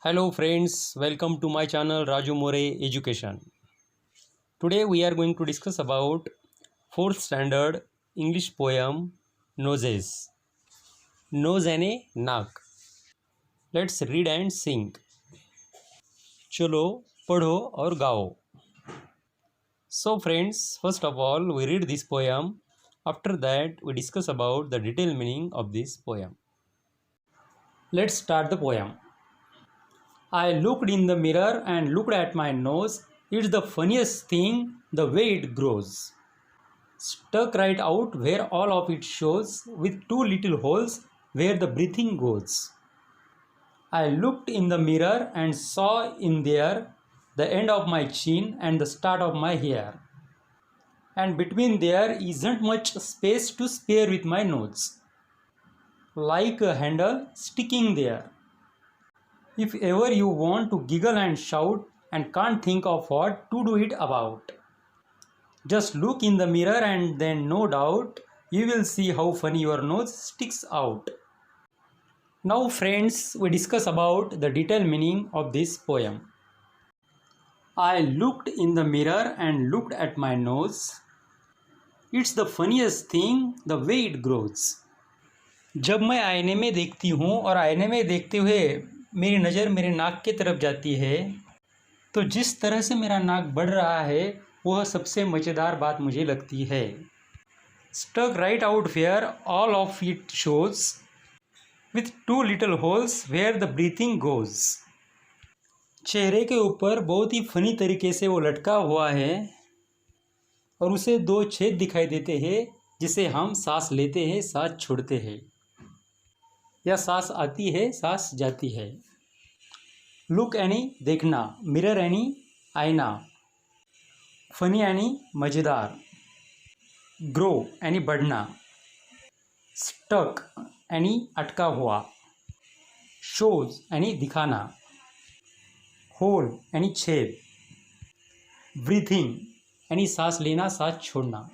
Hello friends, welcome to my channel Raju More Education. Today we are going to discuss about 4th standard English poem Noses. Nose यानी नाक. Let's read and sing. चलो पढ़ो और गाओ. So friends, first of all we read this poem. After that we discuss about the detailed meaning of this poem. Let's start the poem. I looked in the mirror and looked at my nose. It's the funniest thing the way it grows. Stuck right out where all of it shows, with two little holes where the breathing goes. I looked in the mirror and saw in there the end of my chin and the start of my hair. And between there isn't much space to spare with my nose, like a handle sticking there. If ever you want to giggle and shout and can't think of what to do it about, just look in the mirror and then no doubt you will see how funny your nose sticks out. Now friends, we discuss about the detailed meaning of this poem. I looked in the mirror and looked at my nose. It's the funniest thing the way it grows. जब मैं आईने में देखती हूँ और आईने में देखते हुए मेरी नज़र मेरे नाक की तरफ जाती है, तो जिस तरह से मेरा नाक बढ़ रहा है वह सबसे मज़ेदार बात मुझे लगती है. Stuck right out where all of it shows, with two little holes where the breathing goes. चेहरे के ऊपर बहुत ही फनी तरीके से वो लटका हुआ है और उसे दो छेद दिखाई देते हैं जिसे हम सांस लेते हैं, सांस छोड़ते हैं, या सांस आती है, सांस जाती है. लुक यानी देखना, मिरर यानी आईना, फनी यानी मज़ेदार, ग्रो यानी बढ़ना, स्टक यानी अटका हुआ, शोज यानी दिखाना, होल यानी छेद, ब्रीथिंग यानी सांस लेना, सांस छोड़ना.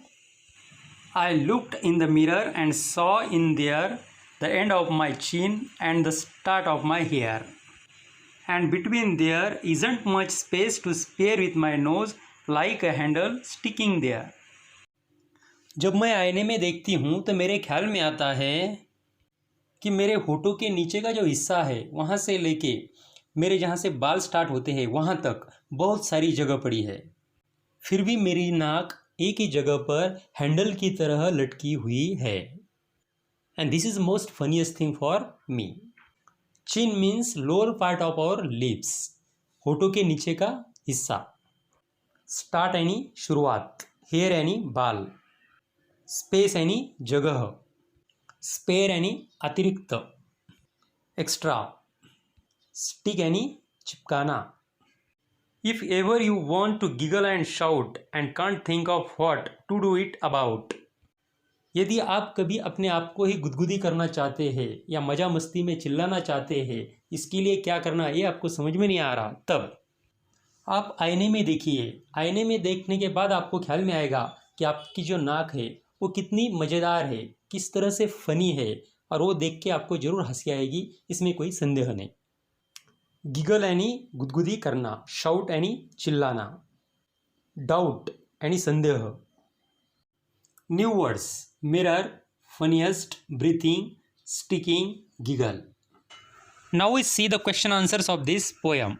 I looked in the mirror and saw in their the end of my chin and the start of my hair, and between there isn't much space to spare with my nose, like a handle sticking there. जब मैं आईने में देखती हूँ तो मेरे ख्याल में आता है कि मेरे होठों के नीचे का जो हिस्सा है वहाँ से लेके मेरे जहाँ से बाल स्टार्ट होते हैं वहाँ तक बहुत सारी जगह पड़ी है, फिर भी मेरी नाक एक ही जगह पर हैंडल की तरह लटकी हुई है. And this is most funniest thing for me. Chin means lower part of our lips. होठों के नीचे का हिस्सा. Start यानी शुरुआत. Hair यानी बाल. Space यानी जगह. Spare यानी अतिरिक्त, एक्स्ट्रा. Stick यानी चिपकाना. If ever you want to giggle and shout and can't think of what to do it about, यदि आप कभी अपने आप को ही गुदगुदी करना चाहते हैं या मज़ा मस्ती में चिल्लाना चाहते हैं, इसके लिए क्या करना ये आपको समझ में नहीं आ रहा, तब आप आईने में देखिए. आईने में देखने के बाद आपको ख्याल में आएगा कि आपकी जो नाक है वो कितनी मज़ेदार है, किस तरह से फ़नी है, और वो देख के आपको ज़रूर हंसी आएगी, इसमें कोई संदेह नहीं. गिगल यानी गुदगुदी करना, शाउट यानी चिल्लाना, डाउट यानी संदेह. New words: mirror, funniest, breathing, sticking, giggle. Now we see the question answers of this poem.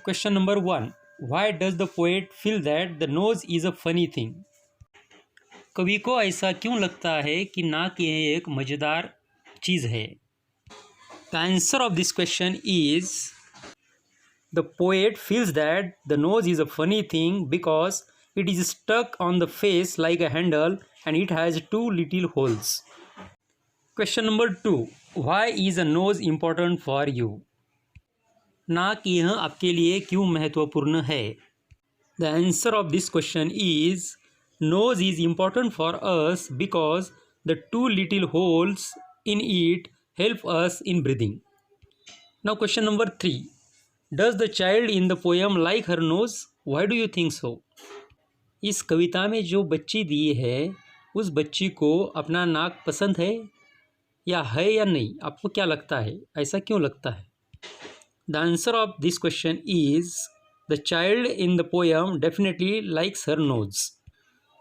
Question number 1. Why does the poet feel that the nose is a funny thing? कवि को ऐसा क्यों लगता है कि नाक यह एक मज़ेदार चीज़ है? The answer of this question is, the poet feels that the nose is a funny thing because it is stuck on the face like a handle and it has two little holes. Question number 2. Why is a nose important for you? नाक यह आपके लिए क्यों महत्वपूर्ण है? The answer of this question is, nose is important for us because the two little holes in it help us in breathing. Now question number 3. Does the child in the poem like her nose? Why do you think so? इस कविता में जो बच्ची दी है उस बच्ची को अपना नाक पसंद है या नहीं? आपको क्या लगता है, ऐसा क्यों लगता है? The answer of this question is the child in the poem definitely likes her nose.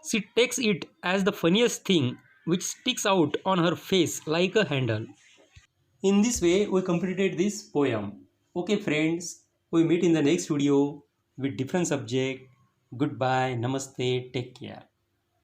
She takes it as the funniest thing which sticks out on her face like a handle. In this way, we completed this poem. Okay, friends, we meet in the next video with different subject. Goodbye, namaste, take care.